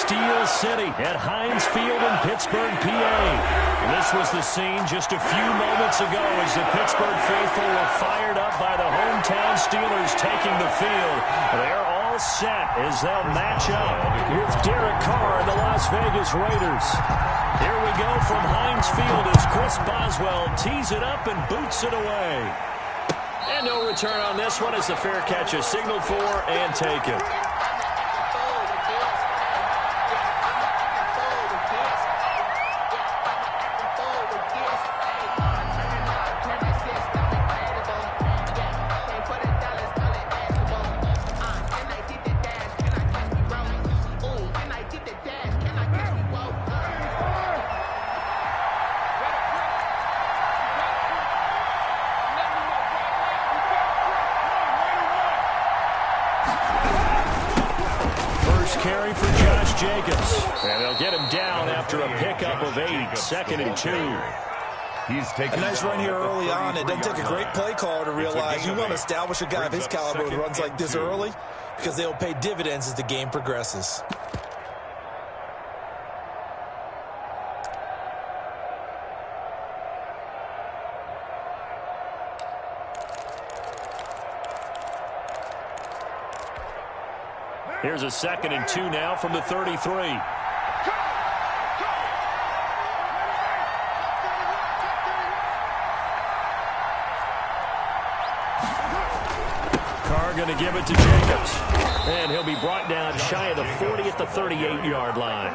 Steel City at Heinz Field in Pittsburgh, PA. This was the scene just a few moments ago as the Pittsburgh faithful were fired up by the hometown Steelers taking the field. They're all set as they'll match up with Derek Carr and the Las Vegas Raiders. Here we go from Heinz Field as Chris Boswell tees it up and boots it away. And no return on this one as the fair catch is signaled for and taken. Carry for Josh Jacobs. And they'll get him down after a pickup of 8, 2nd and 2. A nice run here early on. It doesn't take a great play caller to realize you want to establish a guy of his caliber with runs like this early because they'll pay dividends as the game progresses. Here's a 2nd and 2 now from the 33. Carr going to give it to Jacobs. And he'll be brought down shy of the 40 at the 38-yard line.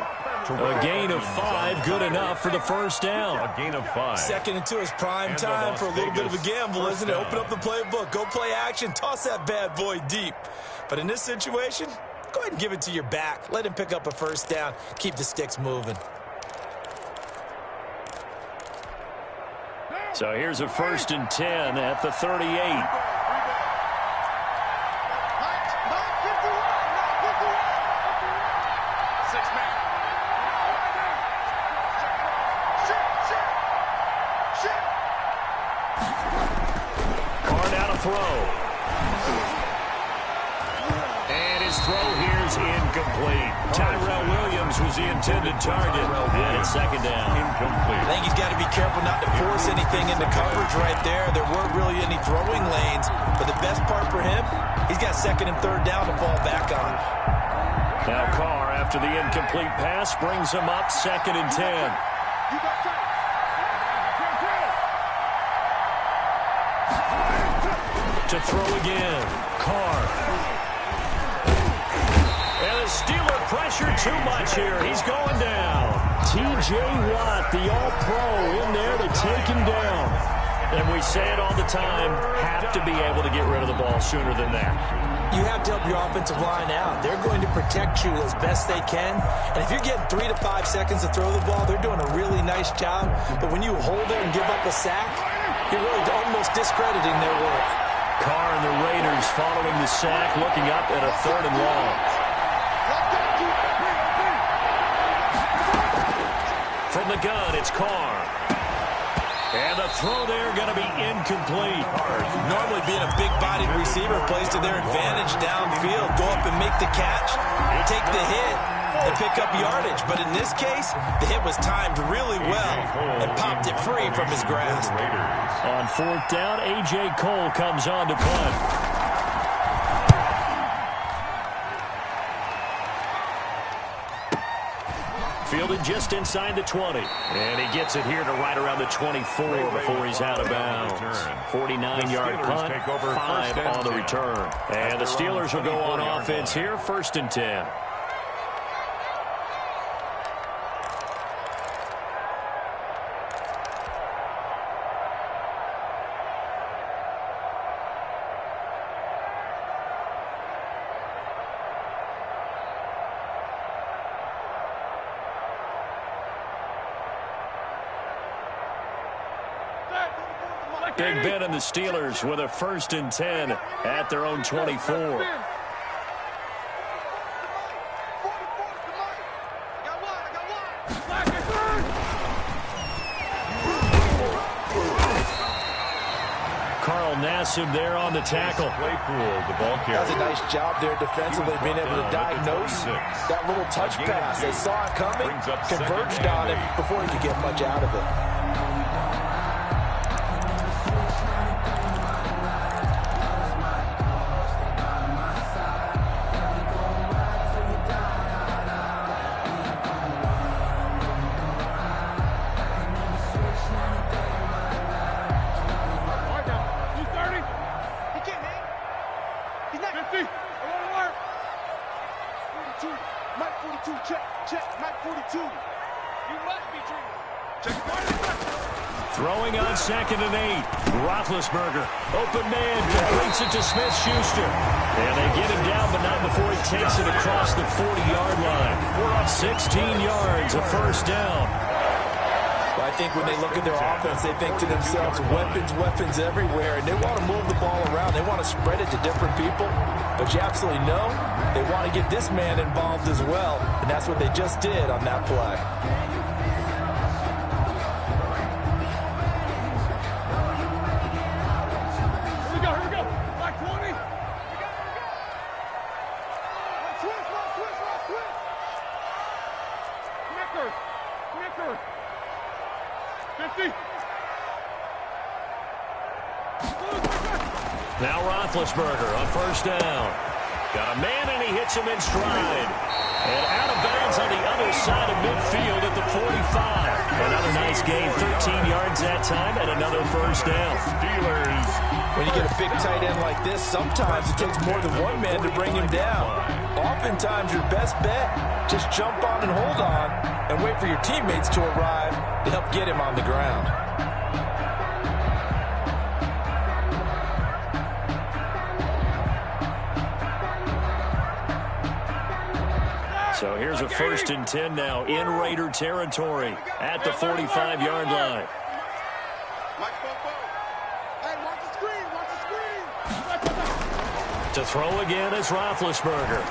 A gain of 5, good enough for the first down. A gain of 5. 2nd and 2 is prime time for a little bit of a gamble, isn't it? Open up the playbook, go play action, toss that bad boy deep. But in this situation, go ahead and give it to your back. Let him pick up a first down. Keep the sticks moving. So here's a 1st and 10 at the 38. Carr now to throw. Throw here's incomplete. Tyrell Williams was the intended target. And it's 2nd down. Incomplete. I think he's got to be careful not to force anything into coverage right there. There weren't really any throwing lanes. But the best part for him, he's got 2nd and 3rd down to fall back on. Now Carr, after the incomplete pass, brings him up 2nd and 10. To throw again. Carr. Steeler pressure too much here. He's going down. T.J. Watt, the all-pro, in there to take him down. And we say it all the time, have to be able to get rid of the ball sooner than that. You have to help your offensive line out. They're going to protect you as best they can. And if you're getting 3 to 5 seconds to throw the ball, they're doing a really nice job. But when you hold it and give up a sack, you're really almost discrediting their work. Carr and the Raiders following the sack, looking up at a 3rd and long. From the gun, it's Carr. And the throw there going to be incomplete. Normally being a big-bodied receiver plays to their advantage downfield. Go up and make the catch, take the hit, and pick up yardage. But in this case, the hit was timed really well and popped it free from his grasp. On 4th down, A.J. Cole comes on to punt. Fielded just inside the 20. And he gets it here to right around the 24 before he's out of bounds. 49-yard punt, 5 on the return. And the Steelers will go on offense here, 1st and 10. Big Ben and the Steelers with a 1st and 10 at their own 24. bypass him there on the tackle. That's a nice job there defensively, being able to diagnose that little touch pass. They saw it coming, converged on him before he could get much out of it. Throwing on 2nd and 8. Roethlisberger, open man, completes it to Smith-Schuster. And they get him down, but not before he takes it across the 40-yard line. 16 yards, a first down. Well, I think when they look at their offense, they think to themselves, weapons everywhere, and they want to move the ball around. They want to spread it to different people. But you absolutely know they want to get this man involved as well, and that's what they just did on that play. Now Roethlisberger on first down. Got a man, and he hits him in stride. And out of bounds on the other side of midfield at the 45. Another nice gain, 13 yards that time, and another first down. Steelers. When you get a big tight end like this, sometimes it takes more than one man to bring him down. Oftentimes, your best bet, just jump on and hold on and wait for your teammates to arrive to help get him on the ground. So here's a 1st and 10 now in Raider territory at the 45-yard line. To throw again is Roethlisberger. A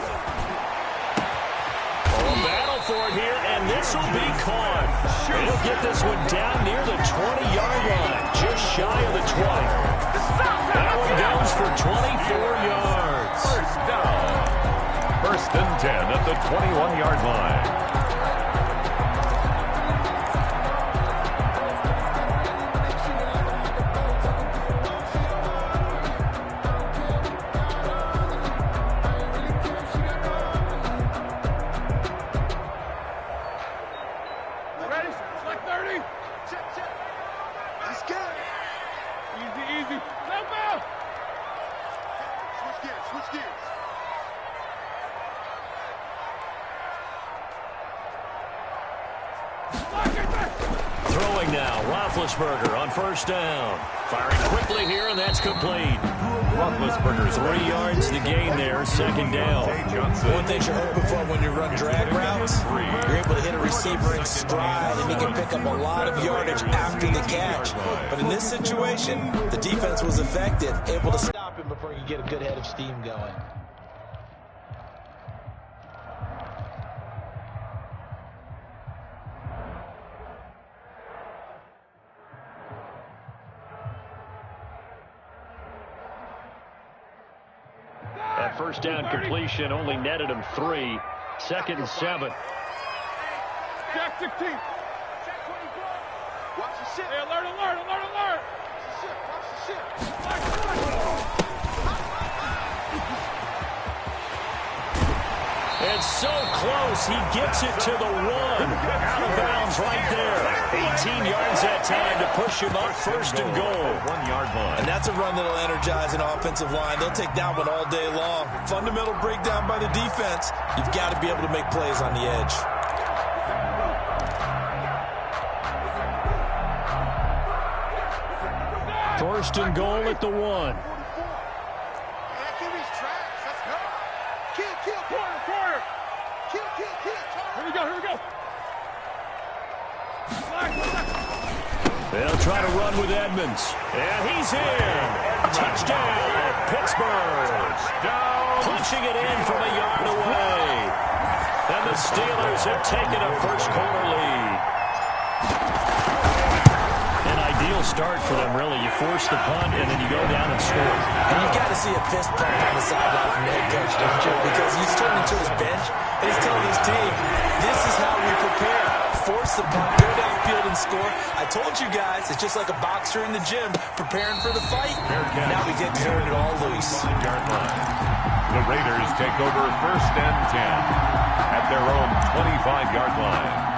battle for it here, and this will be caught. He'll get this one down near the 20-yard line, just shy of the 20. That one goes for 24 yards. First down. 1st and 10 at the 21-yard line. Throwing now, Roethlisberger on first down. Firing quickly here, and that's complete. Roethlisberger 3 yards the gain there, 2nd down. One thing you're hoping for when you run drag routes, you're able to hit a receiver in stride, and he can pick up a lot of yardage after the catch. But in this situation, the defense was effective, able to stop him before he could get a good head of steam going. That first down completion only netted him 3. 2nd and 7. Jack 16. Watch the shit. Hey, alert. Watch the shit. It's so close, he gets it to the 1. Out of bounds right there. 18 yards that time to push him up 1st and goal. 1-yard line. And that's a run that'll energize an offensive line. They'll take that one all day long. Fundamental breakdown by the defense. You've got to be able to make plays on the edge. First and goal at the 1. Here we go. They'll try to run with Edmonds. And he's in. Touchdown, Pittsburgh. Punching it in from a yard away. And the Steelers have taken a first quarter lead. An ideal false start for them, really. You force the punt, and then you go down and score. And you've got to see a fist pump on the sideline from the head coach, don't you? Because he's turning to his bench, and he's telling his team, this is how we prepare. Force the punt, go downfield and score. I told you guys, it's just like a boxer in the gym preparing for the fight. Now we get to turn it all loose. The Raiders take over 1st and 10 at their own 25-yard line.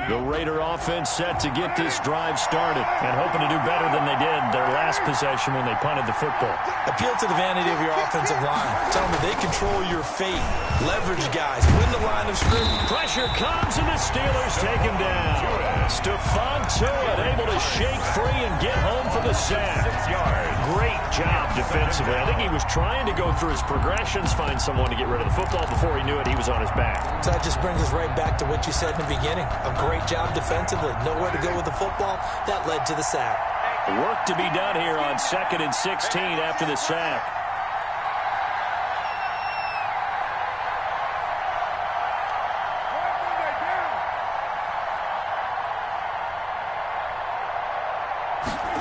The Raider offense set to get this drive started and hoping to do better than they did their last possession when they punted the football. Appeal to the vanity of your offensive line. Tell them that they control your fate. Leverage guys. Win the line of scrimmage. Pressure comes, and the Steelers take him down. Stephon Tuitt able to shake free and get home for the sack. 6 yards. Great job defensively. I think he was trying to go through his progressions, find someone to get rid of the football. Before he knew it, he was on his back. So that just brings us right back to what you said in the beginning. A great job defensively. Nowhere to go with the football. That led to the sack. Work to be done here on 2nd and 16 after the sack.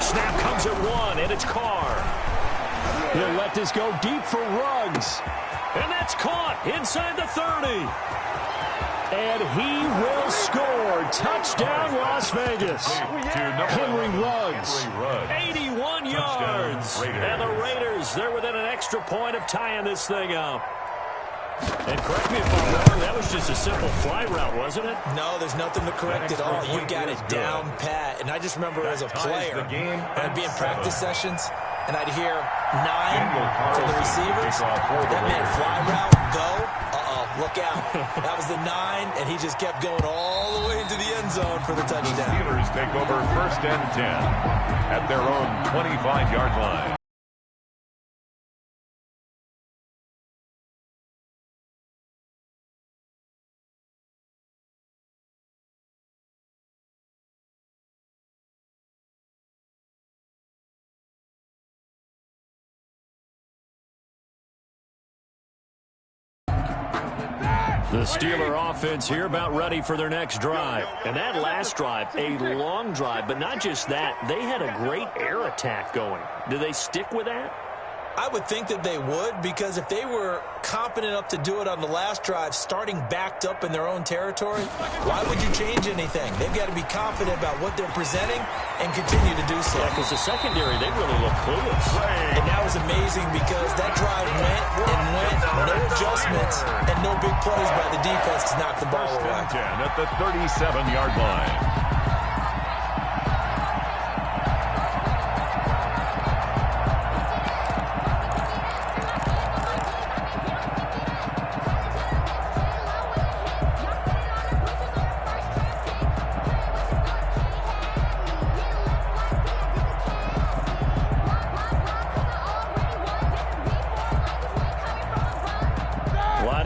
Snap comes at 1, and it's Carr. He'll let this go deep for Ruggs. And that's caught inside the 30. And he will score. Touchdown, Las Vegas. Henry Ruggs, 81 yards. And the Raiders, they're within an extra point of tying this thing up. And correct me if I'm wrong, that was just a simple fly route, wasn't it? No, there's nothing to correct at all. You got it down pat. And I just remember as a player, I'd be in practice sessions, and I'd hear 9 for the receivers. That meant fly route, go. Look out. That was the 9, and he just kept going all the way into the end zone for the touchdown. The Steelers take over 1st and 10 at their own 25-yard line. The Steeler offense here about ready for their next drive. And that last drive, a long drive, but not just that. They had a great air attack going. Do they stick with that? I would think that they would, because if they were confident enough to do it on the last drive, starting backed up in their own territory, why would you change anything? They've got to be confident about what they're presenting and continue to do so. Yeah, because the secondary, they really look clueless. And that was amazing because that drive went and went, no adjustments, and no big plays by the defense to knock the ball away. 1st and 10 at the 37-yard line.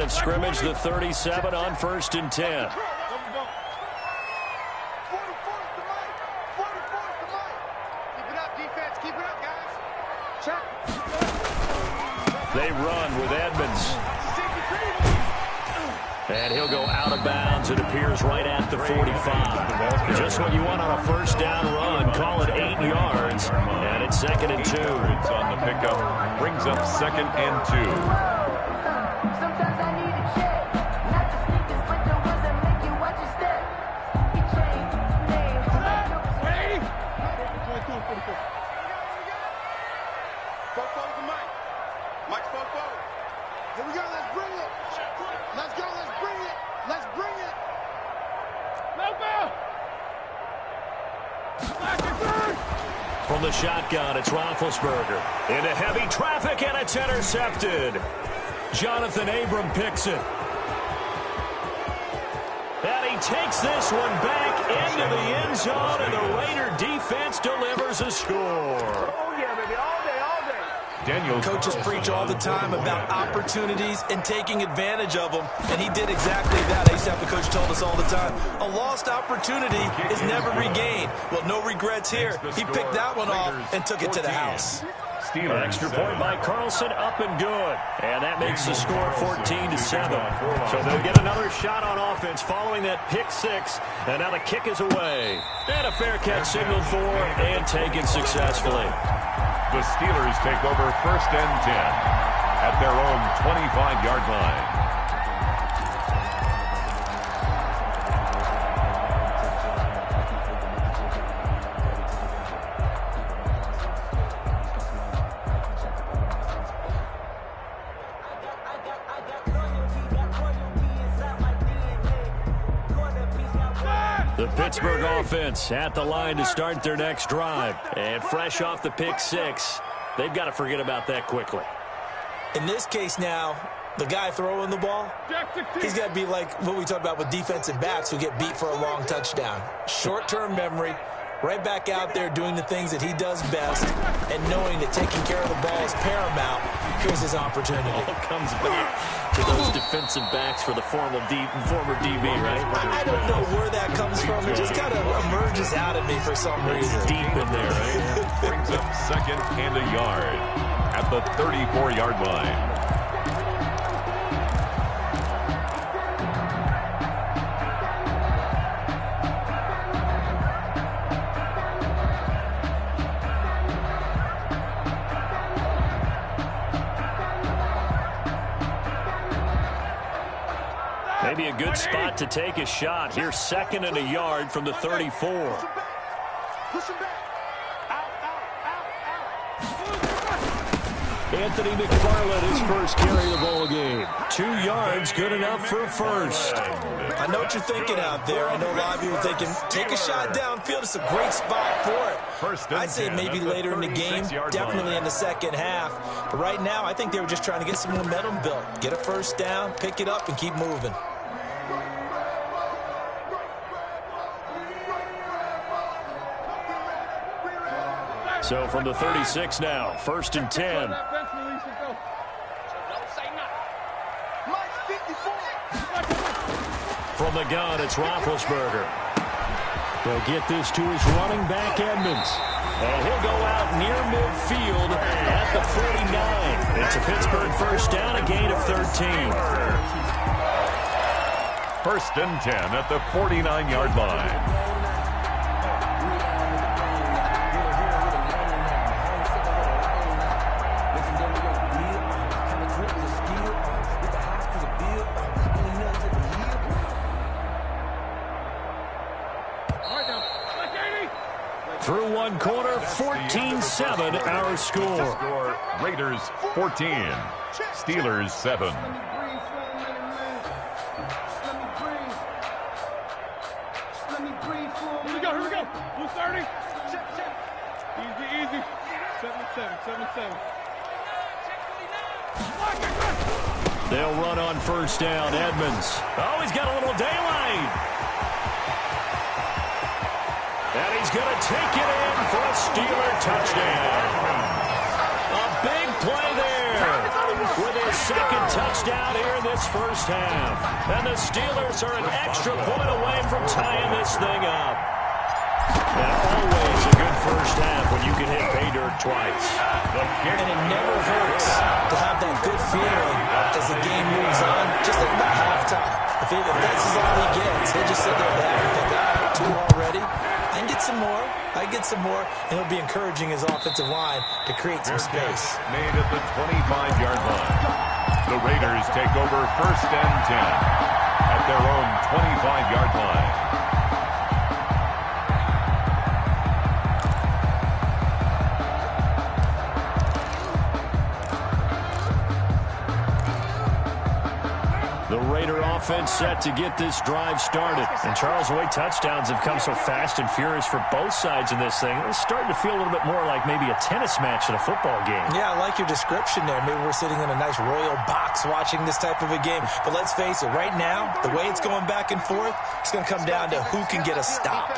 Scrimmage, the 37 on 1st and 10. They run with Edmonds. And he'll go out of bounds. It appears right at the 45. Just what you want on a 1st down run. Call it 8 yards. And it's 2nd and 2. It's on the pickup. Brings up 2nd and 2. From the shotgun, it's Roethlisberger. Into heavy traffic, and it's intercepted. Jonathan Abram picks it. And he takes this one back into the end zone, and the Raider defense delivers a score. Oh, yeah, baby, all day, all day. Coaches preach all the time about opportunities and taking advantage of them, and he did exactly that. I used to have the coach told us all the time, a lost opportunity is never regained. Well, no regrets here. He picked that one off and took it to the house. Steelers Extra point by Carlson, up and good. And that makes the score 14-7. So they'll get another shot on offense following that pick six. And now the kick is away. And a fair catch signaled for and taken successfully. The Steelers take over 1st and 10 at their own 25-yard line. The Pittsburgh offense at the line to start their next drive. And fresh off the pick six, they've got to forget about that quickly. In this case now, the guy throwing the ball, he's got to be like what we talked about with defensive backs who get beat for a long touchdown. Short-term memory, right back out there doing the things that he does best, and knowing that taking care of the ball is paramount. Here's his opportunity. All comes back to those defensive backs for the former DB, right? I don't know where that comes from. It just kind of emerges out of me for some reason. It's deep in there, right? Brings up 2nd and a yard at the 34-yard line. Maybe a good spot to take a shot. Here's 2nd and a yard from the 34. Anthony McFarland, his first carry of the ball game. 2 yards, good enough for a first. I know what you're thinking out there. I know a lot of you are thinking, take a shot downfield. It's a great spot for it. I'd say maybe later in the game, definitely in the second half. But right now, I think they were just trying to get some momentum built. Get a first down, pick it up, and keep moving. So from the 36 now, 1st and 10. From the gun, it's Roethlisberger. They'll get this to his running back, Edmonds. And he'll go out near midfield at the 49. It's a Pittsburgh first down, a gain of 13. 1st and 10 at the 49-yard line. Through one quarter, 14-7 our score. Raiders 14, Steelers 7. Here we go. Blue 30. Easy. 7-7. They'll run on first down. Edmonds. Oh, he's got a little daylight. And he's going to take it in for a Steeler touchdown. A big play there with his second touchdown here in this first half. And the Steelers are an extra point away from tying this thing up. And always a good first half when you can hit pay dirt twice. And it never hurts to have that good feeling as the game moves on, just like about halftime. If that's all he gets, he'll just sit there and think, all right, 2 already. I get some more, and it'll be encouraging his offensive line to create some space. Made at the 25-yard line. The Raiders take over 1st and 10 at their own 25-yard line. The Raider offense set to get this drive started. And Charles, the way touchdowns have come so fast and furious for both sides in this thing, it's starting to feel a little bit more like maybe a tennis match in a football game. Yeah, I like your description there. Maybe we're sitting in a nice royal box watching this type of a game. But let's face it, right now, the way it's going back and forth, it's going to come down to who can get a stop.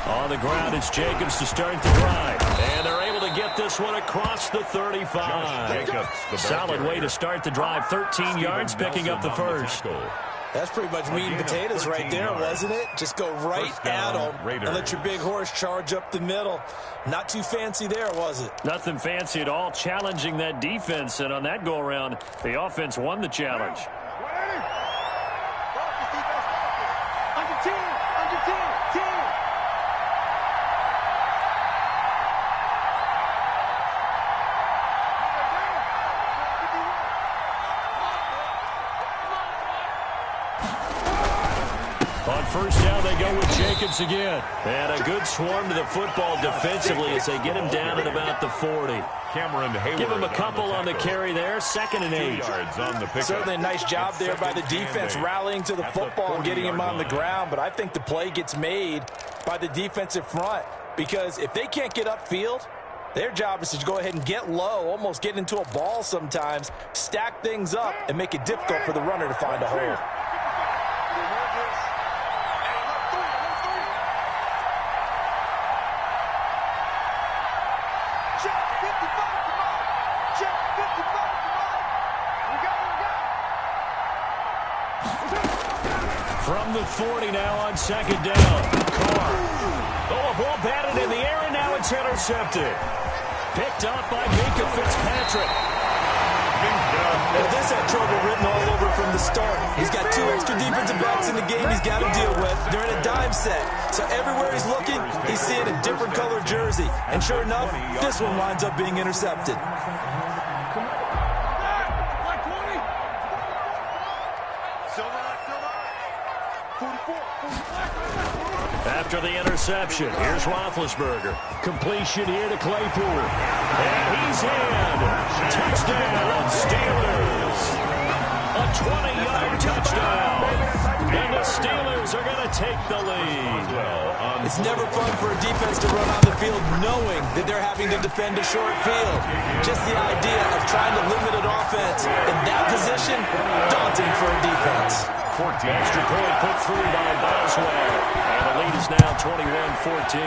On the ground, it's Jacobs to start the drive. And they're able to get this one across the 35. Solid way to start the drive. 13 yards, picking up the first. That's pretty much meat and potatoes right there, wasn't it? Just go right at them and let your big horse charge up the middle. Not too fancy there, was it? Nothing fancy at all, challenging that defense. And on that go-around, the offense won the challenge. On first down, they go with Jacobs again. And a good swarm to the football defensively as they get him down at about the 40. Give him a couple on the carry there. 2nd and 8. Yards on the pickup. Certainly a nice job there by the defense rallying to the football and getting him on the ground. But I think the play gets made by the defensive front because if they can't get upfield, their job is to go ahead and get low, almost get into a ball sometimes, stack things up, and make it difficult for the runner to find a hole. From the 40 now on 2nd down. Carr. Oh, a ball batted in the air, and now it's intercepted. Picked up by Minka Fitzpatrick. Well, this had trouble written all over from the start. He's got 2 extra defensive backs in the game he's got to deal with. They're in a dime set. So everywhere he's looking, he's seeing a different color jersey. And sure enough, this one winds up being intercepted. After the interception, here's Roethlisberger. Completion here to Claypool. And he's in. Touchdown, Steelers. A 20-yard touchdown. And the Steelers are going to take the lead. It's never fun for a defense to run on the field knowing that they're having to defend a short field. Just the idea of trying to limit an offense in that position, daunting for a defense. Extra point put through by Boswell. And the lead is now 21-14.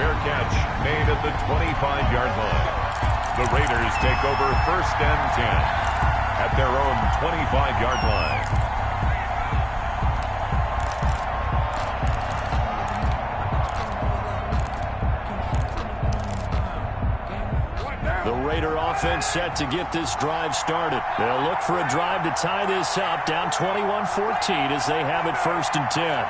Fair catch made at the 25-yard line. The Raiders take over 1st and 10 at their own 25-yard line. The Raider offense set to get this drive started. They'll look for a drive to tie this up, down 21-14 as they have it 1st and 10.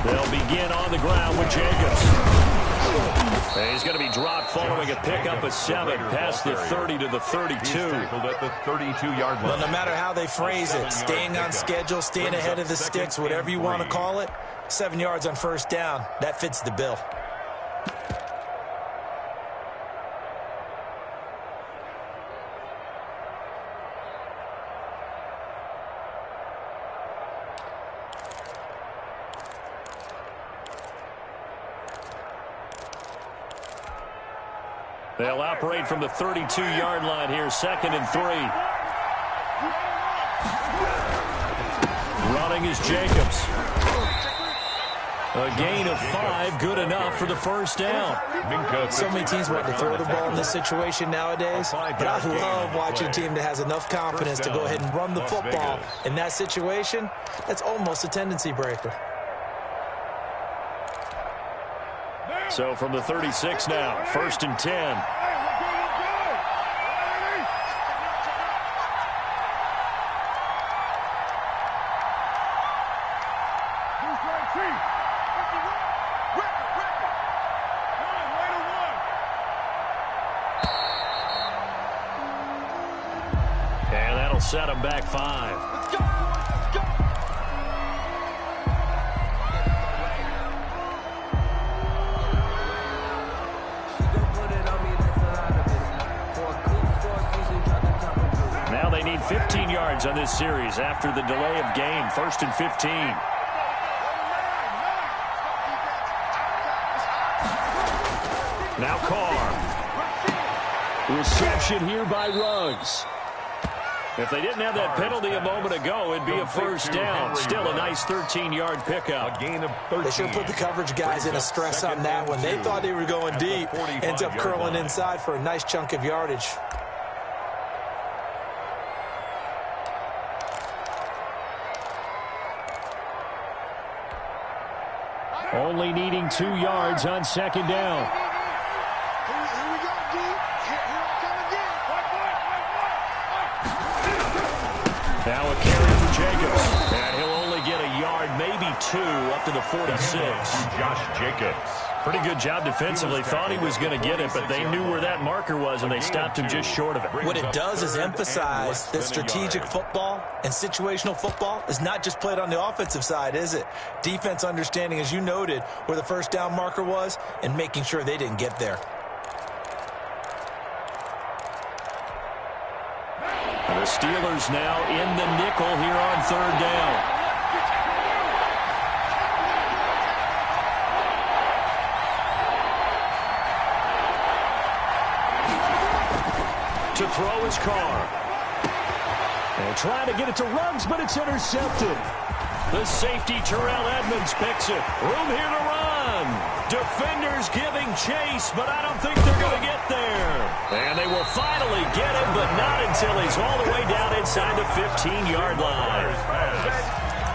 They'll begin on the ground with Jacobs. He's going to be dropped following a pickup of 7 past the 30 to the 32. At the 32-yard line. Well, no matter how they phrase it, staying on schedule, staying ahead of the sticks, whatever you want to call it, 7 yards on 1st down, that fits the bill. They'll operate from the 32-yard line here, 2nd and 3. Running is Jacobs. A gain of 5, good enough for the 1st down. So many teams want to throw the ball in this situation nowadays, but I love watching a team that has enough confidence to go ahead and run the football. In that situation, that's almost a tendency breaker. So from the 36 now, 1st and 10. And that'll set them back 5. They need 15 yards on this series after the delay of game. 1st and 15. Now Carr. Reception here by Ruggs. If they didn't have that penalty a moment ago, it'd be a first down. Still a nice 13-yard pickup. A gain of 13. They sure put the coverage guys in a stress on that one. They thought they were going deep. Ends up curling inside for a nice chunk of yardage. Only needing 2 yards on second down. Here we go, D. Here I come again. Now a carry for Jacobs. And he'll only get a yard, maybe 2, up to the 46. Josh Jacobs. Pretty good job defensively. Thought he was going to get it, but they knew where that marker was, and they stopped him just short of it. What it does is emphasize that strategic football and situational football is not just played on the offensive side, is it? Defense understanding, as you noted, where the first down marker was and making sure they didn't get there. The Steelers now in the nickel here on third down. To throw his car. And trying to get it to Ruggs, but it's intercepted. The safety, Terrell Edmonds, picks it. Room here to run. Defenders giving chase, but I don't think they're going to get there. And they will finally get him, but not until he's all the way down inside the 15-yard line.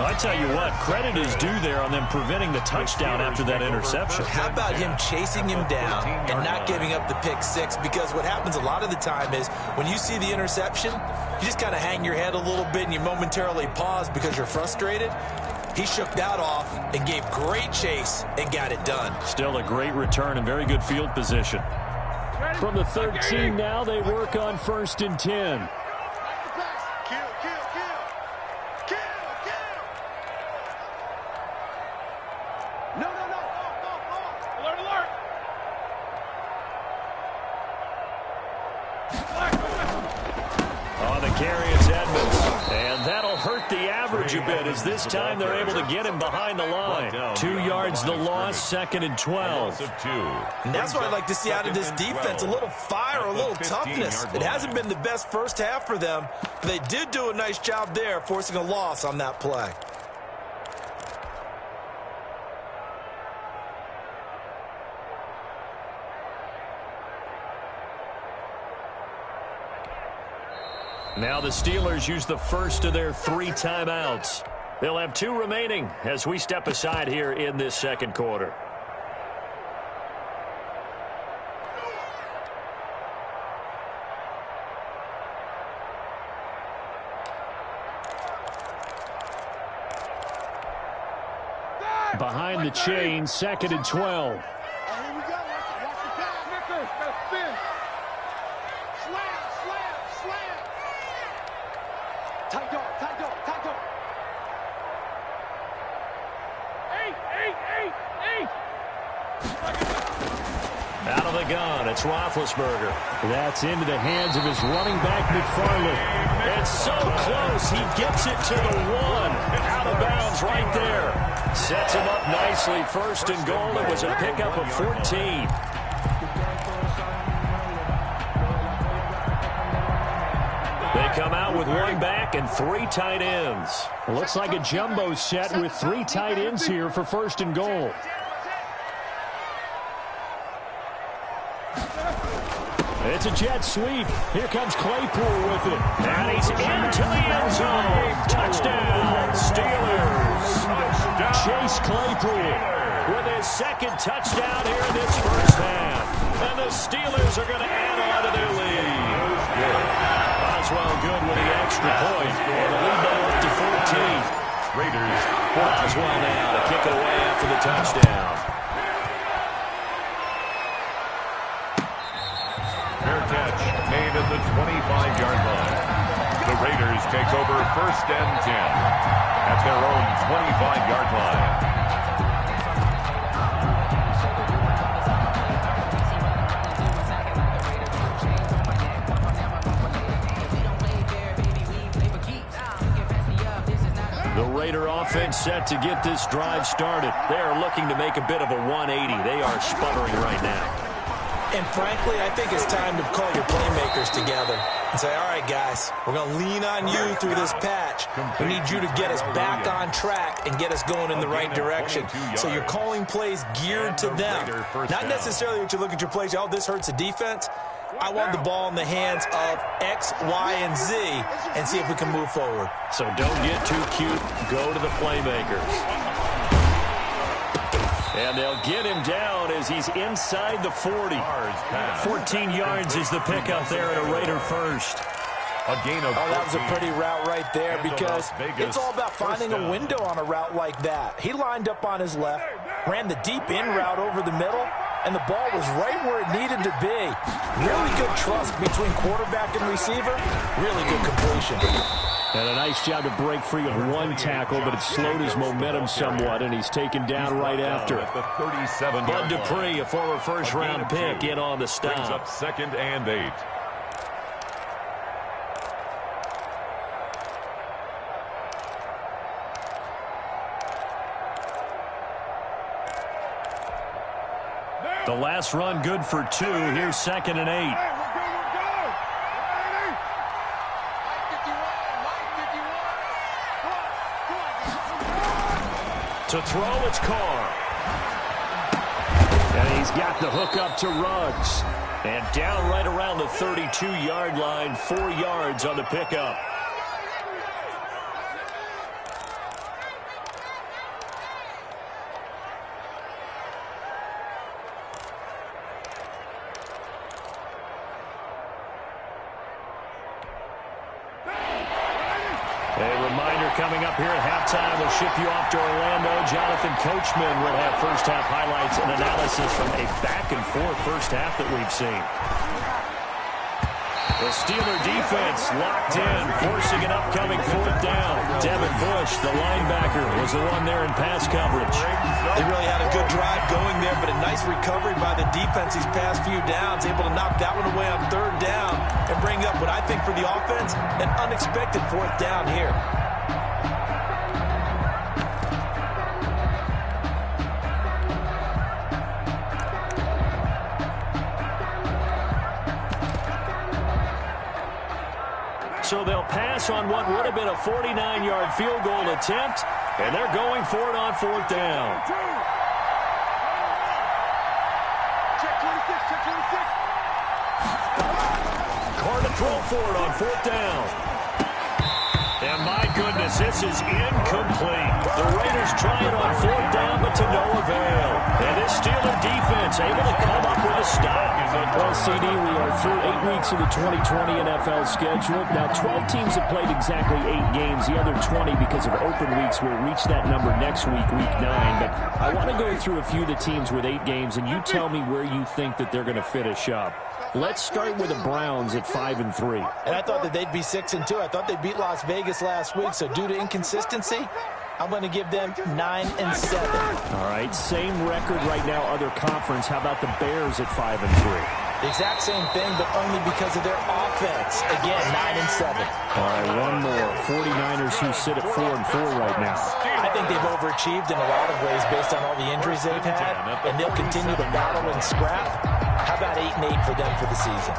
I tell you what, credit is due there on them preventing the touchdown after that interception. How about him chasing him down and not giving up the pick six? Because what happens a lot of the time is when you see the interception, you just kind of hang your head a little bit and you momentarily pause because you're frustrated. He shook that off and gave great chase and got it done. Still a great return and very good field position. From the 13 now, they work on 1st and 10. A bit as this time they're able to get him behind the line. 2 yards the loss, 2nd and 12. And that's what I'd like to see out of this defense, a little fire, a little toughness. It hasn't been the best first half for them, but they did do a nice job there forcing a loss on that play. Now the Steelers use the first of their 3 timeouts. They'll have 2 remaining as we step aside here in this second quarter. Behind the chain, 2nd and 12. Here we go. Watch the pass. Spin. Slam. Tight dog. Eight. Out of the gun, it's Roethlisberger. That's into the hands of his running back, McFarland. It's so close, he gets it to the 1. Out of bounds right there. Sets him up nicely, 1st and goal. It was a pickup of 14. They come out with 1 back and 3 tight ends. Looks like a jumbo set with 3 tight ends here for 1st and goal. It's a jet sweep. Here comes Claypool with it. And he's into the end zone. Touchdown, Steelers. Chase Claypool with his 2nd touchdown here in this first half. And the Steelers are going to add on to their lead. Oswell good with the extra point. And the lead now up to 14. Raiders. Oswell now to kick it away after the touchdown. Fair catch made at the 25-yard line. The Raiders take over 1st and 10 at their own 25-yard line. The Raider offense set to get this drive started. They are looking to make a bit of a 180. They are sputtering right now. And frankly, I think it's time to call your playmakers together. And say, all right, guys, we're going to lean on you through this patch. We need you to get us back on track and get us going in the right direction. So you're calling plays geared to them. Not necessarily that you look at your plays, oh, this hurts the defense. I want the ball in the hands of X, Y, and Z and see if we can move forward. So don't get too cute. Go to the playmakers. And they'll get him down as he's inside the 40. 14 yards is the pickup there at a Raider first. That was a pretty route right there because it's all about finding a window on a route like that. He lined up on his left, ran the deep in route over the middle, and the ball was right where it needed to be. Really good trust between quarterback and receiver. Really good completion. And a nice job to break free of one tackle, but it slowed his momentum somewhat, and he's taken down right after. Bud Dupree, a former first-round pick, in on the stop. Brings up 2nd and 8. The last run good for 2. Here's 2nd and 8. To throw, it's Carr. And he's got the hook up to Ruggs. And down right around the 32-yard line, 4 yards on the pickup. Coming up here at halftime, we'll ship you off to Orlando. Jonathan Coachman will have first-half highlights and analysis from a back-and-forth first half that we've seen. The Steeler defense locked in, forcing an upcoming 4th down. Devin Bush, the linebacker, was the one there in pass coverage. They really had a good drive going there, but a nice recovery by the defense these past few downs, able to knock that one away on 3rd down and bring up what I think for the offense, an unexpected 4th down here. So they'll pass on what would have been a 49-yard field goal attempt, and they're going for it on 4th down. Carr to throw for it on 4th down. And my goodness, this is incomplete. The Raiders try it on 4th down, but to no avail. And this Steeler defense able to come up with a stop. Well, CD, we are through 8 weeks of the 2020 NFL schedule. Now, 12 teams have played exactly 8 games. The other 20, because of open weeks, will reach that number next week, week 9. But I want to go through a few of the teams with 8 games, and you tell me where you think that they're going to finish up. Let's start with the Browns at 5-3. And I thought that they'd be 6-2. I thought they beat Las Vegas last week, so due to inconsistency, I'm going to give them 9-7. All right, same record right now, other conference. How about the Bears at 5-3? The exact same thing, but only because of their offense. Again, 9-7. All right, one more. 49ers who sit at 4-4 right now. I think they've overachieved in a lot of ways based on all the injuries they've had, and they'll continue to battle and scrap. How about 8-8 for them for the season?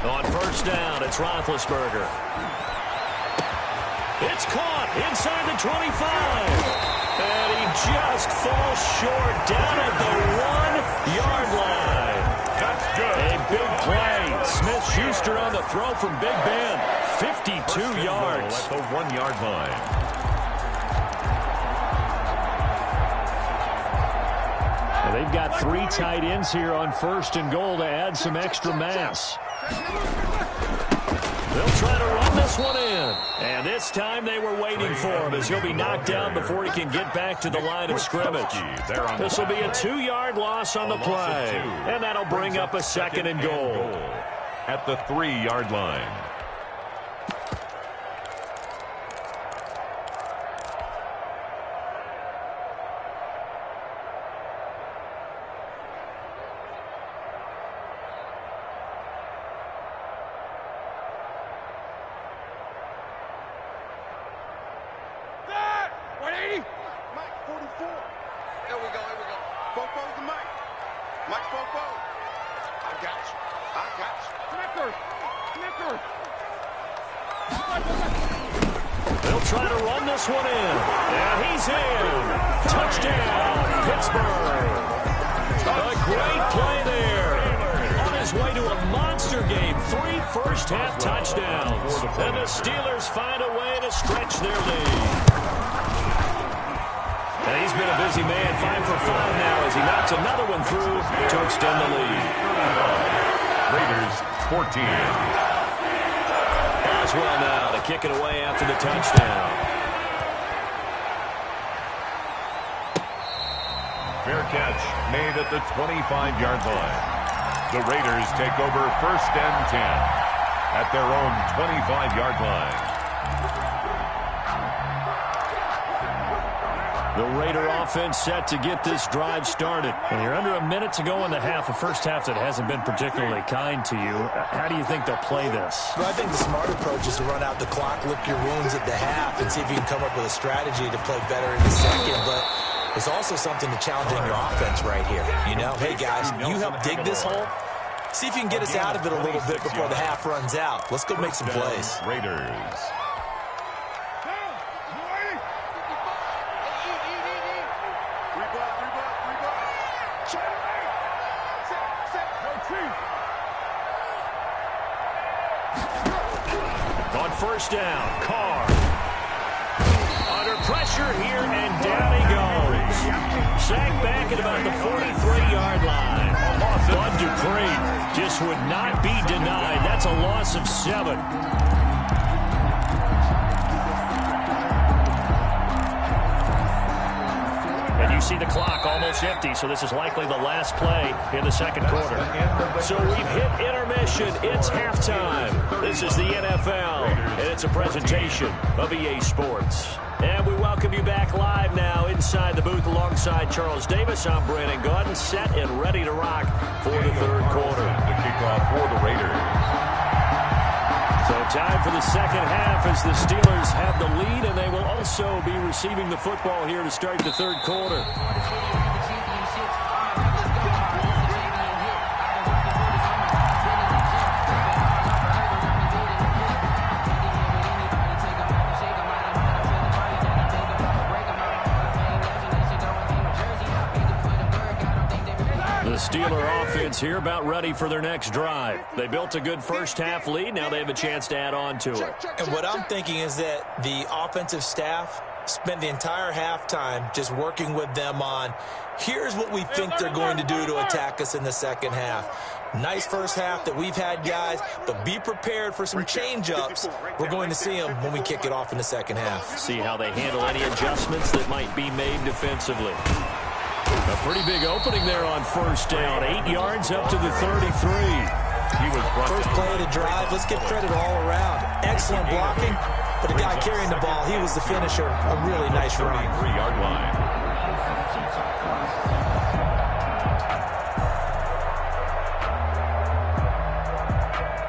On 1st down, it's Roethlisberger. It's caught inside the 25. And he just falls short down at the 1-yard line. That's good. A big play. Smith-Schuster on the throw from Big Ben. 52 yards. At the 1-yard line. They've got 3 tight ends here on 1st and goal to add some extra mass. They'll try to run this one in. And this time they were waiting for him as he'll be knocked down before he can get back to the line of scrimmage. This will be a 2-yard loss on the play. And that'll bring up a 2nd and goal. At the 3-yard line. They'll try to run this one in. And he's in. Touchdown, Pittsburgh. A great play there. On his way to a monster game. 3 first-half touchdowns. And the Steelers find a way to stretch their lead. And he's been a busy man. 5 for 5 now as he knocks another one through to extend the lead. Raiders 14. Well now to kick it away after the touchdown. Fair catch made at the 25-yard line. The Raiders take over 1st and 10 at their own 25-yard line. The Raider offense set to get this drive started. And you're under a minute to go in the half, a first half that hasn't been particularly kind to you. How do you think they'll play this? Well, I think the smart approach is to run out the clock, lick your wounds at the half, and see if you can come up with a strategy to play better in the second. But there's also something to challenging your offense right here. You know, hey, guys, you help dig this hole. See if you can get us out of it a little bit before the half runs out. Let's go make some plays. Raiders. On first down, Carr. Under pressure here, and down he goes. Sacked back at about the 43-yard line. Bud Dupree just would not be denied. That's a loss of 7. And you see the clock almost empty, so this is likely the last play in the second quarter. So we've hit intermission. It's halftime. This is the NFL, and it's a presentation of EA Sports. And we welcome you back live now inside the booth alongside Charles Davis. I'm Brandon Gaudin, set and ready to rock for the third quarter. The kickoff for the Raiders. So time for the second half as the Steelers have the lead, and they will also be receiving the football here to start the third quarter. The Steeler offense here about ready for their next drive. They built a good first half lead. Now they have a chance to add on to it. And what I'm thinking is that the offensive staff spent the entire halftime just working with them on, here's what we think they're going to do to attack us in the second half. Nice first half that we've had, guys, but be prepared for some change-ups. We're going to see them when we kick it off in the second half. See how they handle any adjustments that might be made defensively. A pretty big opening there on first down. 8 yards up to the 33. First play of the drive. Let's give credit all around. Excellent blocking, but the guy carrying the ball, he was the finisher. A really nice run. 3-yard line.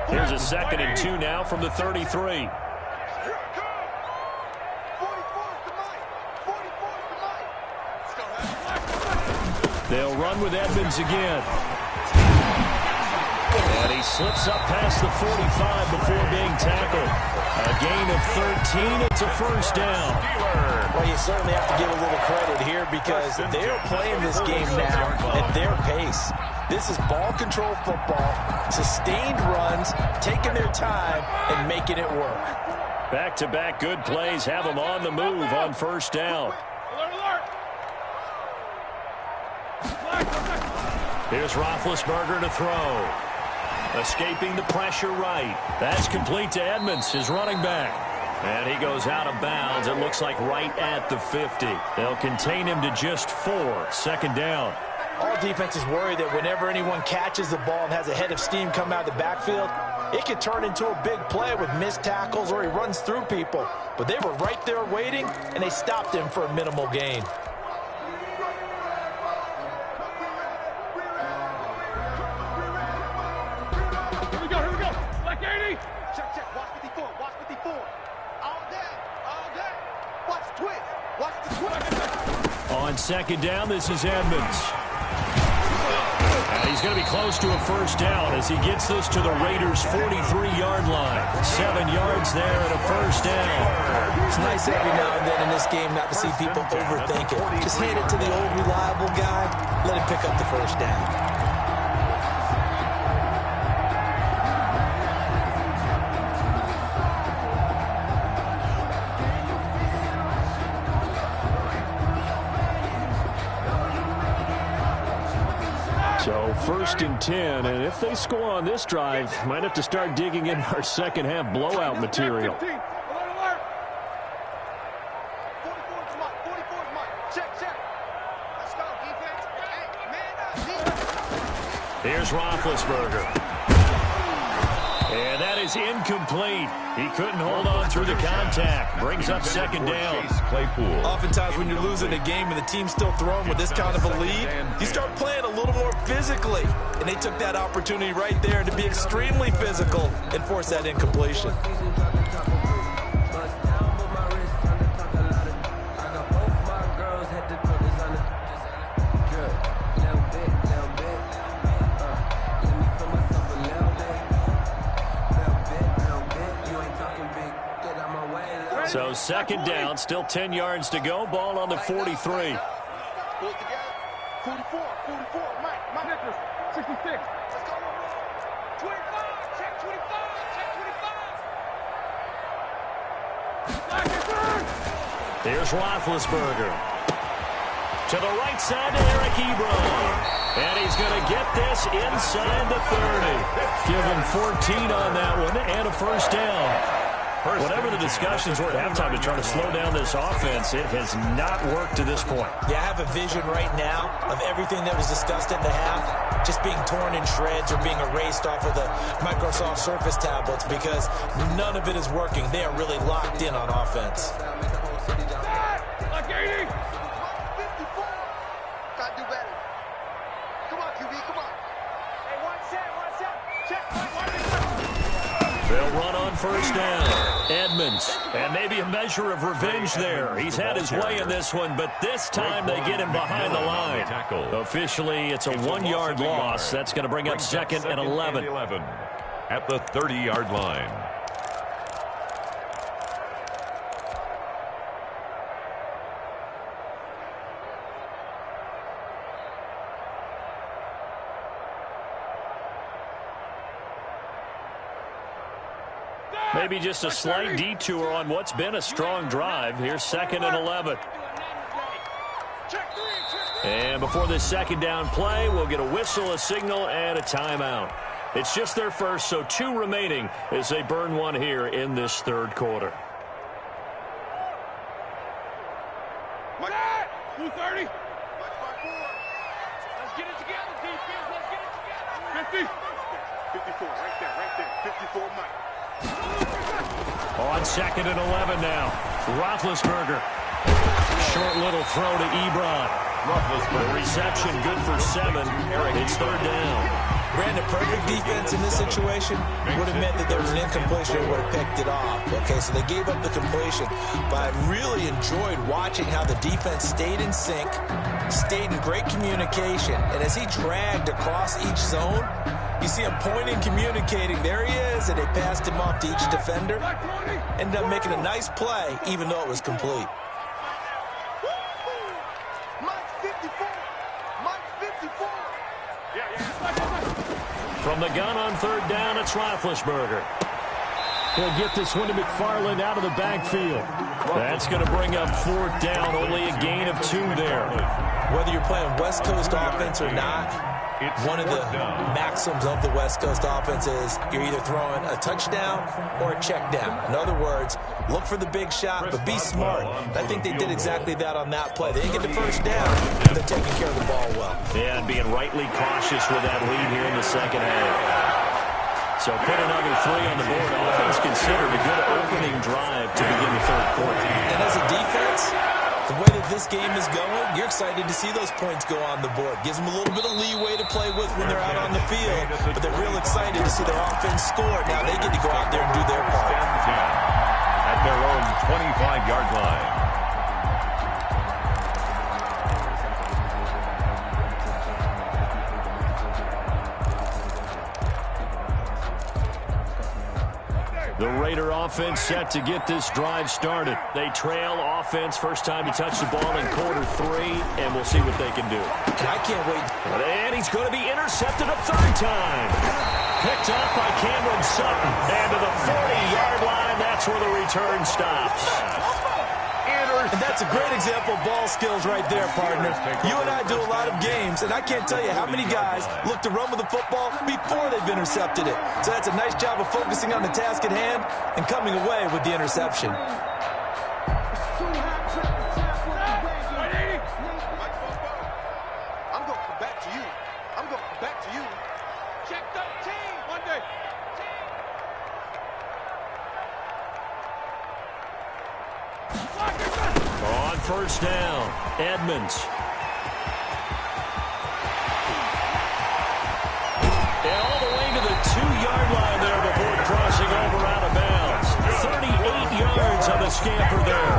Here's a 2nd and 2 now from the 33. They'll run with Edmonds again. And he slips up past the 45 before being tackled. A gain of 13. It's a first down. Well, you certainly have to give a little credit here because they're playing this game now at their pace. This is ball control football, sustained runs, taking their time, and making it work. Back-to-back good plays have them on the move on first down. Here's Roethlisberger to throw. Escaping the pressure right. That's complete to Edmonds, his running back. And he goes out of bounds, it looks like right at the 50. They'll contain him to just 4. Second down. All defenses worry that whenever anyone catches the ball and has a head of steam come out of the backfield, it could turn into a big play with missed tackles or he runs through people. But they were right there waiting, and they stopped him for a minimal gain. Here we go. Black 80. Check. Watch 54. All day. Watch the twist. On second down, this is Edmonds. And he's going to be close to a first down as he gets this to the Raiders' 43-yard line. 7 yards there and a first down. It's nice every now and then in this game not to see people overthink it. Just hand it to the old reliable guy. Let him pick up the first down. So first and 10, and if they score on this drive, might have to start digging in our second half blowout material. Alert. 44's Mike. Check. Let's go, defense. Hey, man up. Here's Roethlisberger. And that is incomplete. He couldn't hold on through the contact. Brings up second down. Oftentimes when you're losing a game and the team's still throwing with this kind of a lead, you start playing a little more physically. And they took that opportunity right there to be extremely physical and force that incompletion. So second down, still 10 yards to go. Ball on the 43. Pull it together. 44. Mike Nichols. 66. Let's go. 25. Check 25. Here's Roethlisberger. To the right side to Eric Ebron. And he's going to get this inside the 30. Give him 14 on that one and a first down. Whatever the discussions were at halftime to try to slow down this offense, it has not worked to this point. Yeah, I have a vision right now of everything that was discussed at the half just being torn in shreds or being erased off of the Microsoft Surface tablets because none of it is working. They are really locked in on offense. Like 80. 54. Gotta do better. Come on, QB, come on. Hey, one set. Check. They'll run on first down. Edmonds, and maybe a measure of revenge there. He's had his way in this one, but this time they get him behind the line. Officially, it's a 1-yard loss. That's going to bring up second and 11. At the 30-yard line. Maybe just a slight detour on what's been a strong drive. Here's second and 11. And before this second down play, we'll get a whistle, a signal, and a timeout. It's just their first, so 2 remaining as they burn one here in this third quarter. 230. Let's get it together, defense. Let's get it together. 50. 54, right there. 54, Mike. On second and 11 now. Roethlisberger. Short little throw to Ebron. The reception good for 7. It's third down. Brandon, perfect defense in this situation would have meant that there was an incompletion and would have picked it off. Okay, so they gave up the completion. But I really enjoyed watching how the defense stayed in sync, stayed in great communication. And as he dragged across each zone, you see him pointing, communicating. There he is, and they passed him off to each defender. Ended up making a nice play, even though it was complete. Mike 54. Mike 54. From the gun on third down, it's Roethlisberger. He'll get this one to McFarland out of the backfield. That's going to bring up fourth down, only a gain of 2 there. Whether you're playing West Coast offense or not, One of the maxims of the West Coast offense is you're either throwing a touchdown or a check down. In other words, look for the big shot, but be smart. And I think they did exactly that on that play. They didn't get the first down, but they're taking care of the ball well. Yeah, and being rightly cautious with that lead here in the second half. So put another 3 on the board. Offense considered a good opening drive to begin the third quarter. And as a defense, the way that this game is going, you're excited to see those points go on the board. Gives them a little bit of leeway to play with when they're out on the field, but they're real excited to see their offense score. Now they get to go out there and do their part. At their own 25-yard line. The Raider offense set to get this drive started. They trail offense, first time to touch the ball in quarter 3, and we'll see what they can do. And I can't wait. And he's going to be intercepted a third time. Picked up by Cameron Sutton. And to the 40-yard line, that's where the return stops. And that's a great example of ball skills right there, partner. You and I do a lot of games, and I can't tell you how many guys look to run with the football before they've intercepted it. So that's a nice job of focusing on the task at hand and coming away with the interception. I'm going to come back to you. I'm going to come back to you. Check 13. Monday. On first down, Edmonds. And all the way to the 2-yard line there before crossing over out of bounds. 38 yards on the scamper there.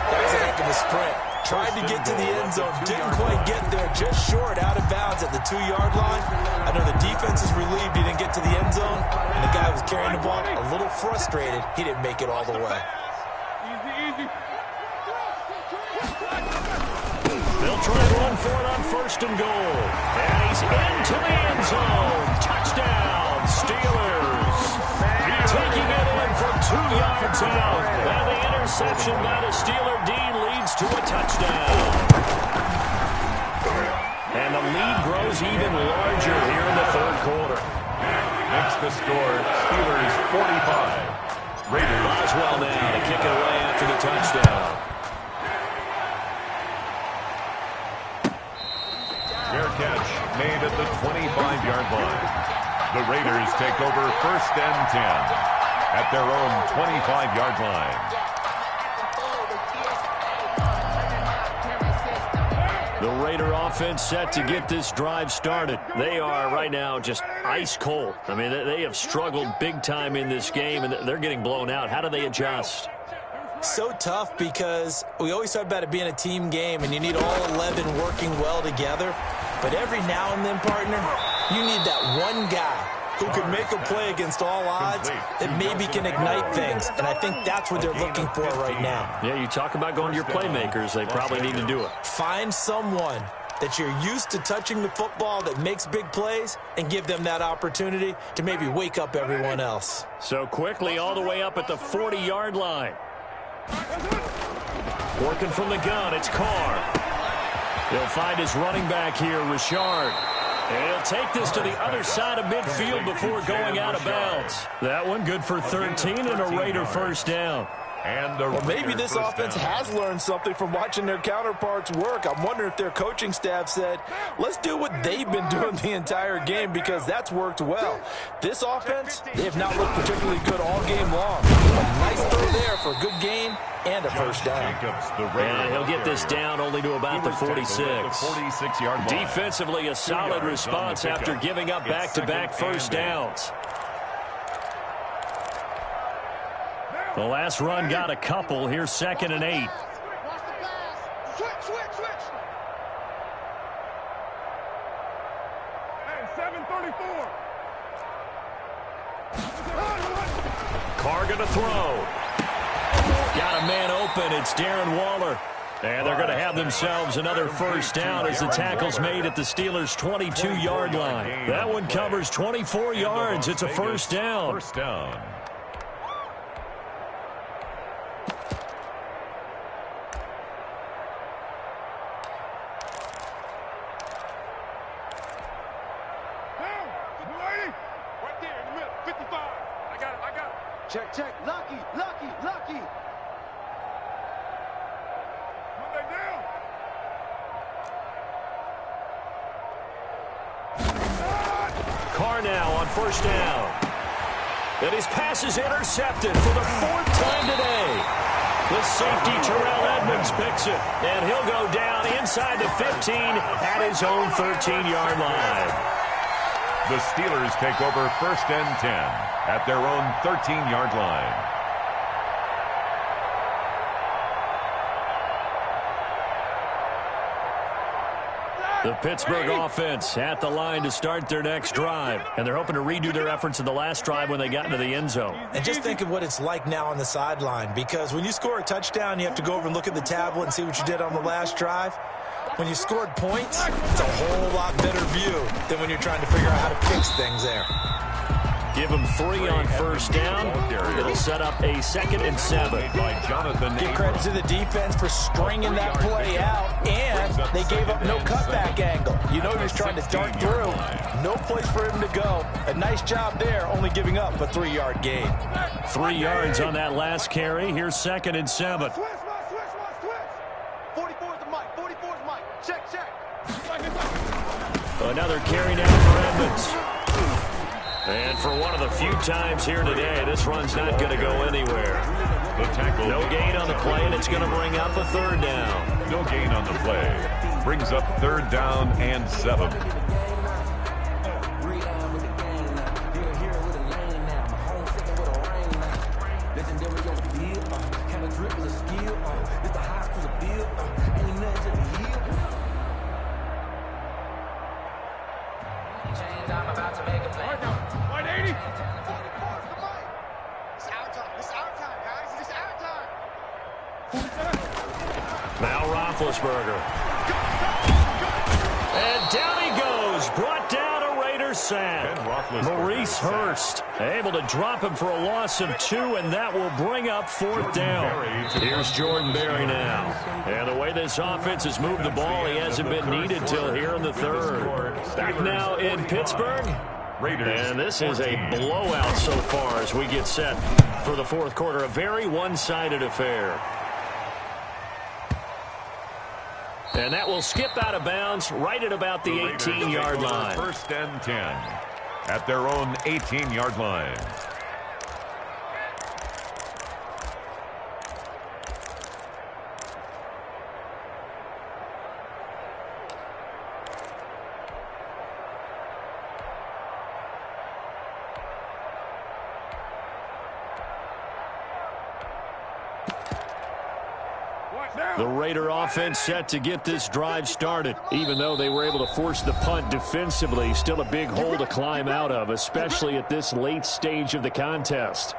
That's a heck of a sprint. Tried to get to the end zone, didn't quite get there, just short out of bounds at the 2-yard line. I know the defense is relieved he didn't get to the end zone, and the guy who was carrying the ball a little frustrated. He didn't make it all the way. Easy. They'll try and run for it on first and goal. And he's into the end zone. Touchdown, Steelers. Taking it in from 2 yards out. And the interception by the Steeler D leads to a touchdown. And the lead grows even larger here in the third quarter. Makes the score Steelers 45. Raiders. Boswell now to kick it away after the touchdown. Fair catch made at the 25-yard line. The Raiders take over first and 10 at their own 25-yard line. The Raider offense set to get this drive started. They are right now just ice cold. I mean, they have struggled big time in this game, and they're getting blown out. How do they adjust? So tough because we always talk about it being a team game, and you need all 11 working well together. But every now and then, partner, you need that one guy who can make a play against all odds that maybe can ignite things. And I think that's what they're looking for right now. Yeah, you talk about going to your playmakers. They probably need to do it. Find someone that you're used to touching the football that makes big plays and give them that opportunity to maybe wake up everyone else. So quickly all the way up at the 40-yard line. Working from the gun, it's Carr. He'll find his running back here, Richard. And he'll take this to the other side of midfield before going out of bounds. That one good for 13 and a Raider first down. Well, maybe this offense has learned something from watching their counterparts work. I'm wondering if their coaching staff said, let's do what they've been doing the entire game, because that's worked well. This offense, they have not looked particularly good all game long. A nice throw there for a good gain and a first down. And he'll get this down only to about the 46. Defensively, a solid response after giving up back-to-back first downs. The last run got a couple. Here's 2nd and 8. Watch the pass. Switch. Hey, 734. Carr going to throw. Got a man open. It's Darren Waller. And they're going to have themselves another first down as the tackle's made at the Steelers' 22-yard line. That one covers 24 yards. It's a first down. First down. Check, check. Lucky, lucky, lucky. Monday down. Carr now on first down. And his pass is intercepted for the 4th time today. The safety, Terrell Edmonds, picks it. And he'll go down inside the 15 at his own 13-yard line. The Steelers take over 1st and 10 at their own 13-yard line. The Pittsburgh offense at the line to start their next drive. And they're hoping to redo their efforts in the last drive when they got into the end zone. And just think of what it's like now on the sideline, because when you score a touchdown, you have to go over and look at the tablet and see what you did on the last drive. When you scored points, it's a whole lot better view than when you're trying to figure out how to fix things there. Give them 3 on first down. It'll set up a 2nd and 7. Give credit to the defense for stringing that play out, and they gave up no cutback angle. You know he was trying to dart through. No place for him to go. A nice job there, only giving up a 3-yard gain. 3 yards on that last carry. Here's 2nd and 7. Switch. 44 is the mic. 44 is mic. Check, check. Another carry now for Edmonds. And for one of the few times here today, this run's not going to go anywhere. The tackle. No gain on the play, and it's going to bring up a 3rd down. No gain on the play. Brings up 3rd down and 7. I'm about to make a play. 180. 44 is the mic. It's our time. It's our time, guys. It's our time. Now Roethlisberger. And down he goes. Brought down a Raiders sack. Maurice Hurst able to drop him for a loss of 2, and that will bring up 4th down. Here's Jordan Berry now. And the way this offense has moved the ball, he hasn't been needed till here in the 3rd. Back now in Pittsburgh. And this is a blowout so far as we get set for the 4th quarter. A very one-sided affair. And that will skip out of bounds right at about the 18-yard line. 1st and 10 at their own 18-yard line. The Raider offense set to get this drive started. Even though they were able to force the punt defensively, still a big hole to climb out of, especially at this late stage of the contest.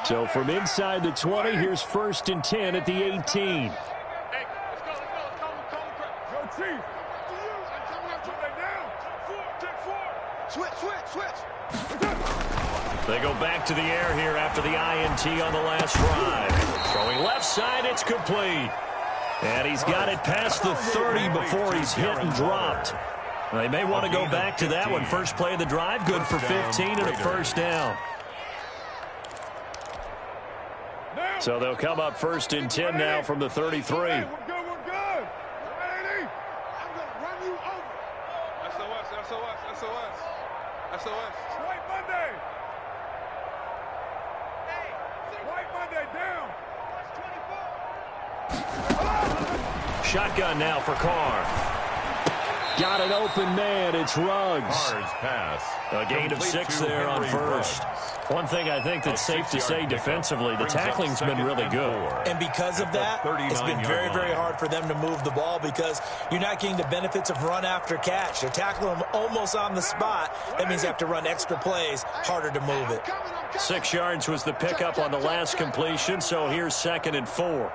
So from inside the 20, here's 1st and 10 at the 18. Hey, let's go. Go, Chief. Monday down. Check 4. Switch. They go back to the air here after the INT on the last drive. Throwing left side, it's complete. And he's got it past the 30 before he's hit and dropped. They may want to go back to that one. First play of the drive, good for 15 and a 1st down. So they'll come up 1st and 10 now from the 33. We're good. 180. I'm going to run you over. SOS. White Monday. White Monday down. Shotgun now for Carr. Got an open man. It's Ruggs. Carr's pass. A gain of 6 there on 1st. One thing I think that's safe to say defensively, the tackling's been really good. And because of that, it's been very, very hard for them to move the ball because you're not getting the benefits of run after catch. They're tackling them almost on the spot. That means they have to run extra plays, harder to move it. 6 yards was the pickup on the last completion, so here's 2nd and 4.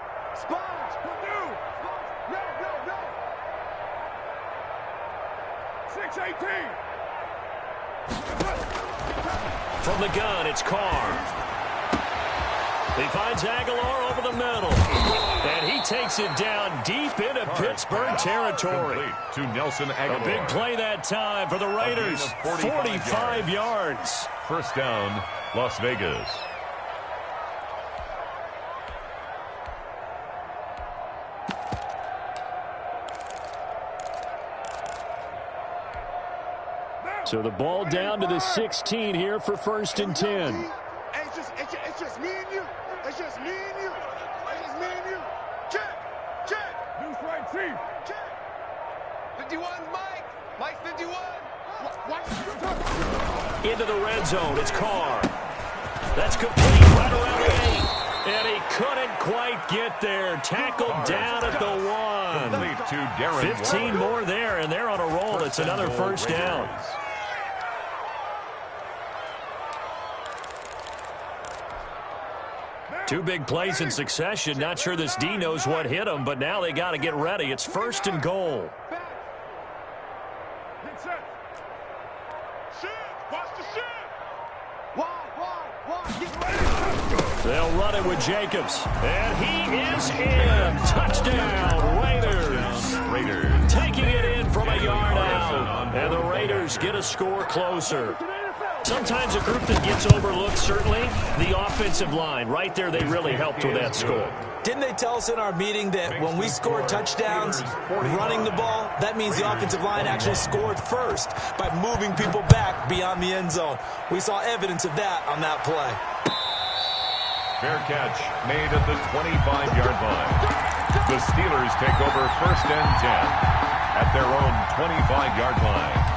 6-18. From the gun, it's Carr. He finds Aguilar over the middle. And he takes it down deep into Pittsburgh territory. To Nelson Aguilar. A big play that time for the Raiders. 45 yards. First down, Las Vegas. So the ball down to the 16 here for 1st and 10. It's just me and you. It's just me and you. It's just me and you. Check. Deuce right, Chief. Check. 51, Mike. Mike 51. Watch. Into the red zone. It's Carr. That's complete right around the 8. And he couldn't quite get there. Tackled down at the 1. Complete to Darren 15 Waller. more there, and they're on a roll. It's another first down. Two big plays in succession. Not sure this D knows what hit him, but now they got to get ready. It's 1st and goal. Get set. Shit. Watch the shit. Wide. Get ready. They'll run it with Jacobs. And he is in. Touchdown, Raiders. Taking it in from a yard out. And the Raiders get a score closer. Sometimes a group that gets overlooked, certainly, the offensive line. Right there, they really helped with that score. Didn't they tell us in our meeting that when we score touchdowns running the ball, that means the offensive line actually scored first by moving people back beyond the end zone? We saw evidence of that on that play. Fair catch made at the 25-yard line. The Steelers take over 1st and 10 at their own 25-yard line.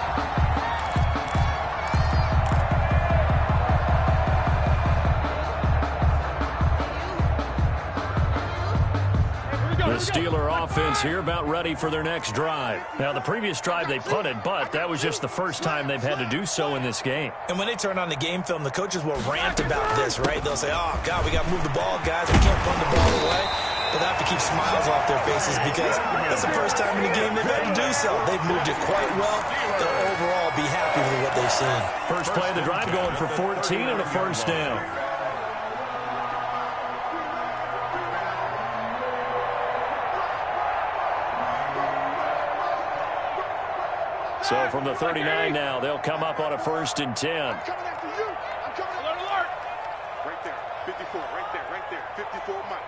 The Steeler offense here about ready for their next drive. Now, the previous drive they punted, but that was just the first time they've had to do so in this game. And when they turn on the game film, the coaches will rant about this, right? They'll say, oh, God, we got to move the ball, guys. We can't punt the ball away. But they have to keep smiles off their faces because that's the first time in the game they've had to do so. They've moved it quite well. They'll overall be happy with what they've seen. First play of the drive going for 14 and a first down. So from the 39 now, they'll come up on a 1st and 10. I'm coming after you. I'm coming alert. Right there. 54. Right there. 54, Mike.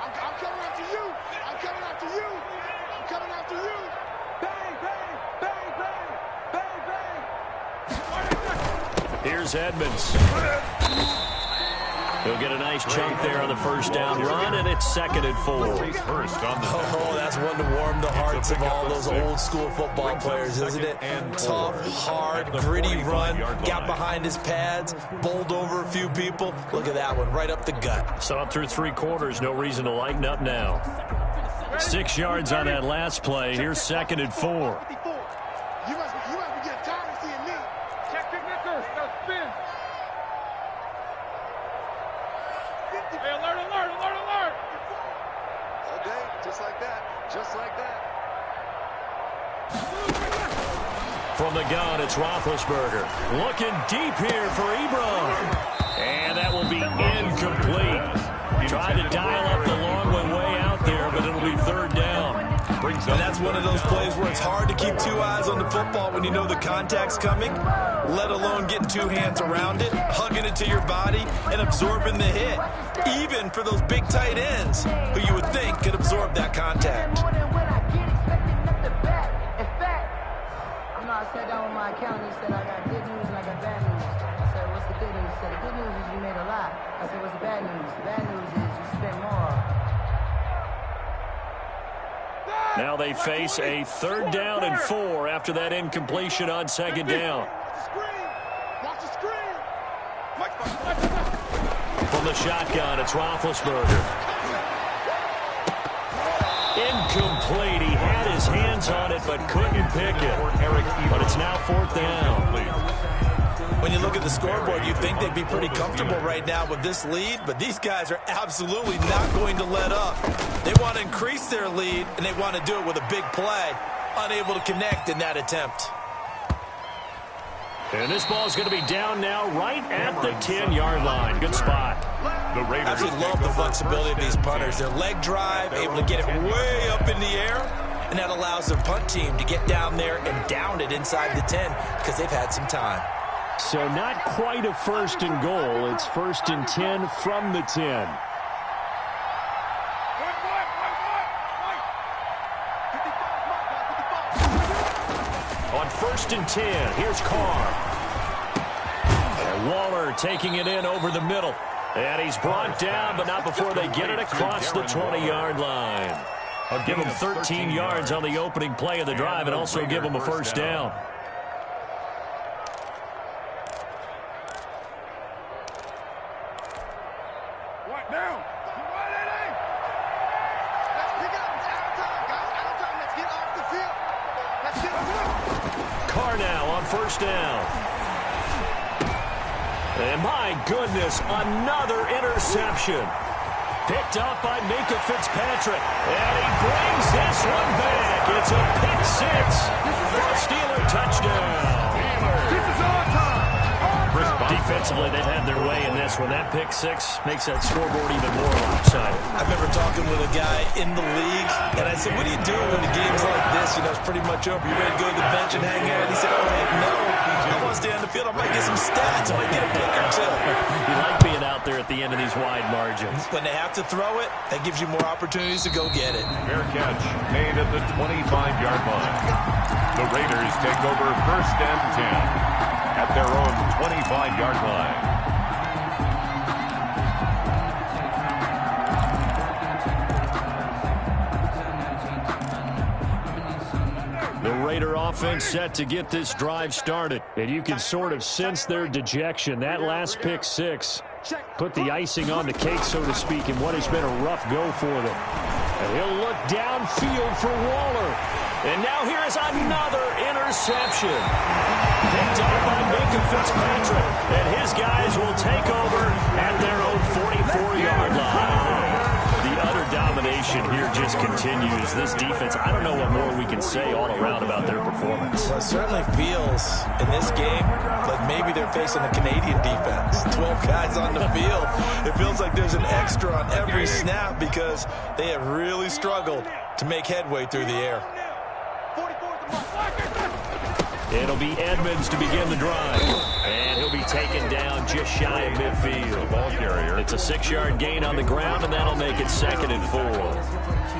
I'm coming after you. I'm coming after you. I'm coming after you. Bang, bang, bang, bang, bang. Here's Edmonds. He'll get a nice chunk there on the first down run, and it's 2nd and 4. Oh, that's one to warm the hearts of all those old school football players, isn't it? Tough, hard, gritty run, got behind his pads, bowled over a few people. Look at that one, right up the gut. Saw it through 3 quarters, no reason to lighten up now. 6 yards on that last play. Here's 2nd and 4. You must be getting tired of seeing me. Check your knickers. Now spin. Hey, alert. Okay, just like that. From the gun, it's Roethlisberger. Looking deep here for Ebron. And that will be incomplete. Tried to dial up the long way out there, but it'll be 3rd down. And that's one of those plays where it's hard to keep 2 eyes on the football when you know the contact's coming, let alone getting 2 hands around it, hugging it to your body, and absorbing the hit, even for those big tight ends who you would think could absorb that contact. I sat down with my accountant. He said, I got good news and I got bad news. I said, what's the good news? He said, the good news is you made a lot. I said, what's the bad news? The bad news is you spent more. Now they face a 3rd down and 4 after that incompletion on 2nd down. Watch the screen. From the shotgun, it's Roethlisberger. Incomplete. He had his hands on it but couldn't pick it. But it's now 4th down. When you look at the scoreboard, you'd think they'd be pretty comfortable right now with this lead, but these guys are absolutely not going to let up. They want to increase their lead, and they want to do it with a big play. Unable to connect in that attempt. And this ball is going to be down now right at the 10-yard line. Good spot. The Raiders absolutely love the flexibility of these punters. Their leg drive, able to get it way up in the air, and that allows their punt team to get down there and down it inside the 10 because they've had some time. So not quite a first and goal. It's first and 10 from the 10. On first and 10, here's Carr. And Waller taking it in over the middle. And he's brought down, but not before they get it across the 20-yard line. I'll give him 13 yards on the opening play of the drive and also give him a first down. Carr now on first down. And my goodness, another interception. Picked up by Minkah Fitzpatrick. And he brings this one back. It's a pick six for a Steeler touchdown. This is our time. Defensively, they've had their way in this one. That pick six makes that scoreboard even more lopsided. I remember talking with a guy in the league, and I said, what do you do when the game's like this? You know, it's pretty much over. You ready to go to the bench and hang out? He said, oh, heck no. I want to stay on the field. I might get some stats. I might get a pick or two. You like being out there at the end of these wide margins. When they have to throw it, that gives you more opportunities to go get it. Fair catch made at the 25-yard line. The Raiders take over first and 10 at their own 25-yard line. The Raider offense set to get this drive started. And you can sort of sense their dejection. That last pick six put the icing on the cake, so to speak, in what has been a rough go for them. And he'll look downfield for Waller. And now here is another interception. Picked up by Minkah Fitzpatrick. And his guys will take over at their own 44-yard line. The utter domination here just continues. This defense, I don't know what more we can say all around about their performance. Well, it certainly feels in this game like maybe they're facing a Canadian defense. 12 guys on the field. It feels like there's an extra on every snap because they have really struggled to make headway through the air. It'll be Edmonds to begin the drive. And he'll be taken down just shy of midfield. Ball carrier. It's a 6-yard gain on the ground, and that'll make it 2nd and 4.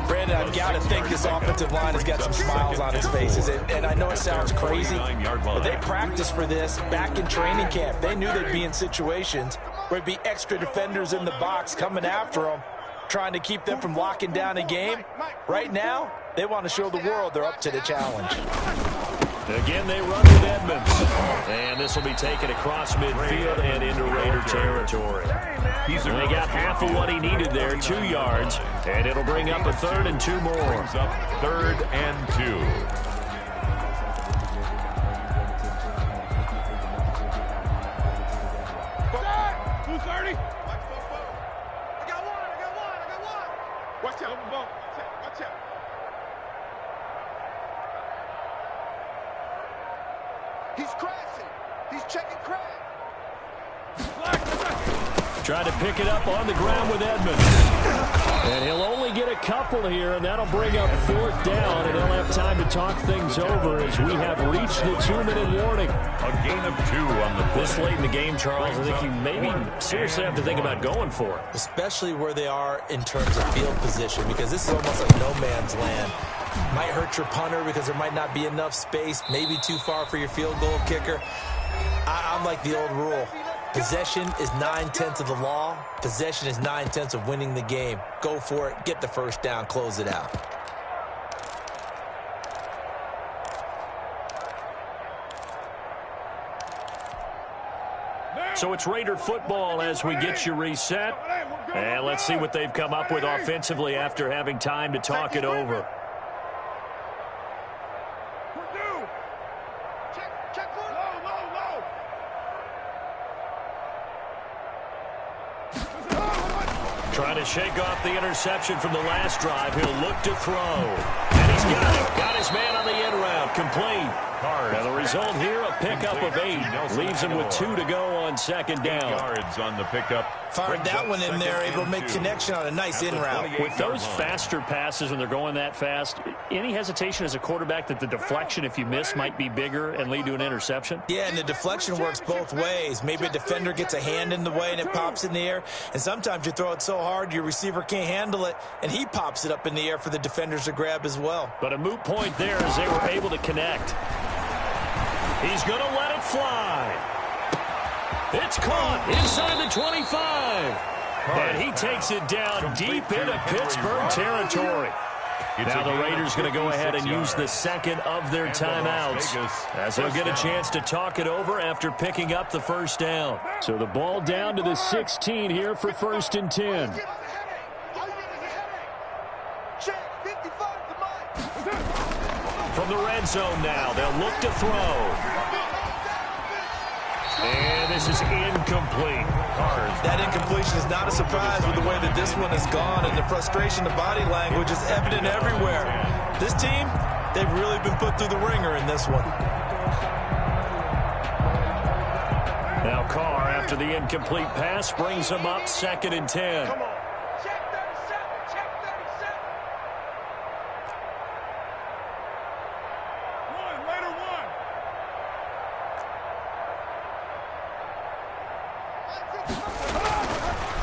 Brandon, I've got to think this offensive line has got some smiles on its faces. And I know it sounds crazy, but they practiced for this back in training camp. They knew they'd be in situations where it'd be extra defenders in the box coming after them, trying to keep them from locking down a game. Right now, they want to show the world they're up to the challenge. Again, they run with Edmonds. And this will be taken across midfield and into Raider territory. They got half of what he needed there, 2 yards. And it'll bring up a 3rd and 2 more. Up 3rd and 2. Watch out, open ball. Watch out. He's crashing. He's checking crash. Trying to pick it up on the ground with Edmonds. And he'll only get a couple here, and that'll bring up 4th down, and he'll have time to talk things over as we have reached the 2-minute warning. A gain of 2 on the play. This late in the game, Charles, I think you maybe seriously have to think about going for it. Especially where they are in terms of field position, because this is almost like no man's land. Might hurt your punter because there might not be enough space, maybe too far for your field goal kicker. I'm like the old rule. Possession is 9/10 of the law. Possession is 9/10 of winning the game. Go for it. Get the first down. Close it out. So it's Raider football as we get you reset. And let's see what they've come up with offensively after having time to talk it over. Trying to shake off the interception from the last drive. He'll look to throw. And He's got it. Got his man on the end route. Complete. Now the result here, a pickup of 8. Leaves him with 2 to go on second down. Yards on the pickup. Fired that one in there, able to make connection on a nice in route. With those faster passes when they're going that fast, any hesitation as a quarterback that the deflection, if you miss, might be bigger and lead to an interception? Yeah, and the deflection works both ways. Maybe a defender gets a hand in the way and it pops in the air. And sometimes you throw it so hard your receiver can't handle it, and he pops it up in the air for the defenders to grab as well. But a moot point there as they were able to connect. He's going to let it fly. It's caught inside the 25. And he takes it down deep into Pittsburgh territory. Now the Raiders going to go ahead and use the second of their timeouts as they'll get a chance to talk it over after picking up the first down. So the ball down to the 16 here for 1st and 10. From the red zone now, they'll look to throw. And this is incomplete. That incompletion is not a surprise with the way that this one has gone, and the frustration, the body language is evident everywhere. This team, they've really been put through the ringer in this one. Now Carr, after the incomplete pass, brings him up 2nd and 10.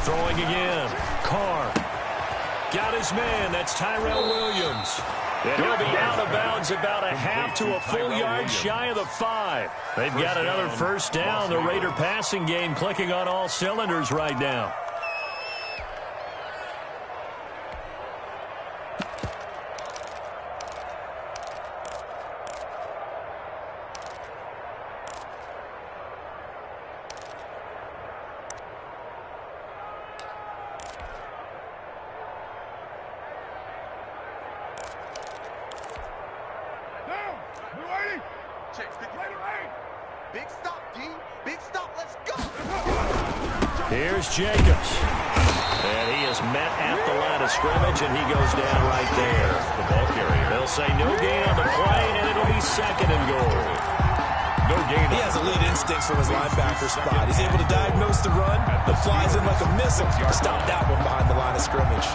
Throwing again. Carr. Got his man. That's Tyrell Williams. And he'll be out of bounds about a half to a full yard shy of the 5. They've got another first down. The Raider passing game clicking on all cylinders right now. Big stop, D. Big stop. Let's go. Here's Jacobs. And he is met at the line of scrimmage, and he goes down right there. The ball carrier. They'll say no gain on the play, and it'll be 2nd and goal. No gain. He has elite instincts from his linebacker spot. He's able to diagnose the run that flies in like a missile to stop that one behind the line of scrimmage.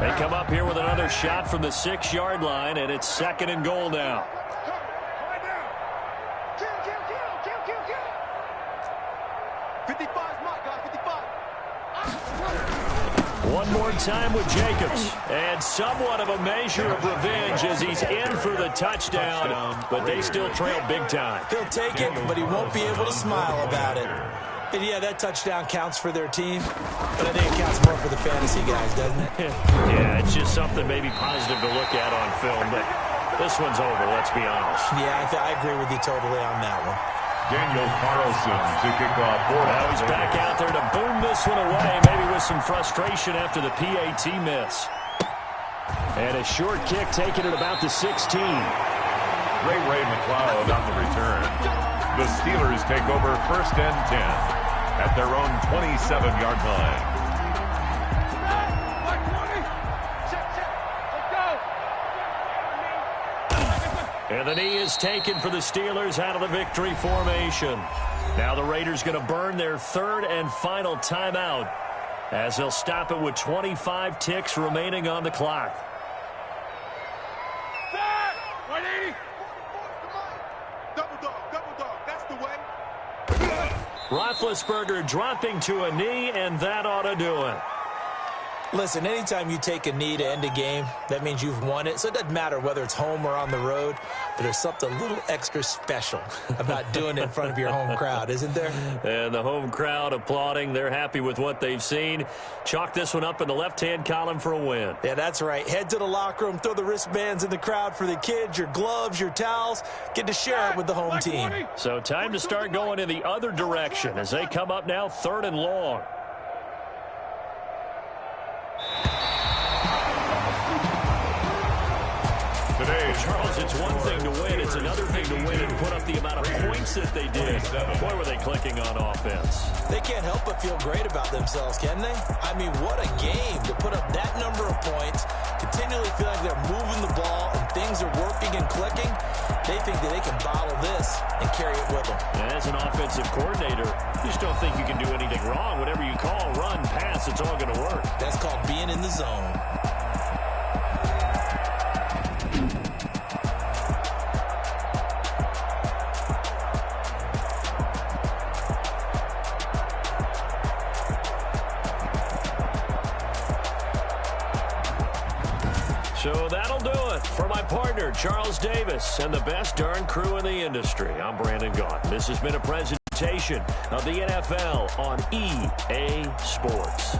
They come up here with another shot from the 6-yard line, and it's 2nd and goal now. Kill. 55 is my guy. 55. One more time with Jacobs. And somewhat of a measure of revenge as he's in for the touchdown, but they still trail big time. He'll take it, but he won't be able to smile about it. And yeah, that touchdown counts for their team, but I think it counts more for the fantasy guys, doesn't it? Yeah, it's just something maybe positive to look at on film, but this one's over, let's be honest. Yeah, I agree with you totally on that one. Daniel Carlson to kick off. Now he's back out there to boom this one away, maybe with some frustration after the PAT miss. And a short kick taken at about the 16. Ray McLeod on the return. The Steelers take over 1st and 10 at their own 27-yard line. And the knee is taken for the Steelers out of the victory formation. Now the Raiders going to burn their 3rd and final timeout as they'll stop it with 25 ticks remaining on the clock. Roethlisberger dropping to a knee, and that ought to do it. Listen, anytime you take a knee to end a game, that means you've won it. So it doesn't matter whether it's home or on the road, but there's something a little extra special about doing it in front of your home crowd, isn't there? And the home crowd applauding. They're happy with what they've seen. Chalk this one up in the left-hand column for a win. Yeah, that's right. Head to the locker room, throw the wristbands in the crowd for the kids, your gloves, your towels. Get to share it with the home team. So time to start going in the other direction as they come up now 3rd and long. Today's Charles, it's one thing to win. It's another thing to win and put up the amount of points that they did. Boy, were they clicking on offense. They can't help but feel great about themselves, can they? I mean, what a game to put up that number of points, continually feel like they're moving the ball and things are working and clicking. They think that they can bottle this and carry it with them. And as an offensive coordinator, you just don't think you can do anything wrong. Whatever you call, run, pass, it's all going to work. That's called being in the zone. So that'll do it for my partner, Charles Davis, and the best darn crew in the industry. I'm Brandon Gaughan. This has been a presentation of the NFL on EA Sports.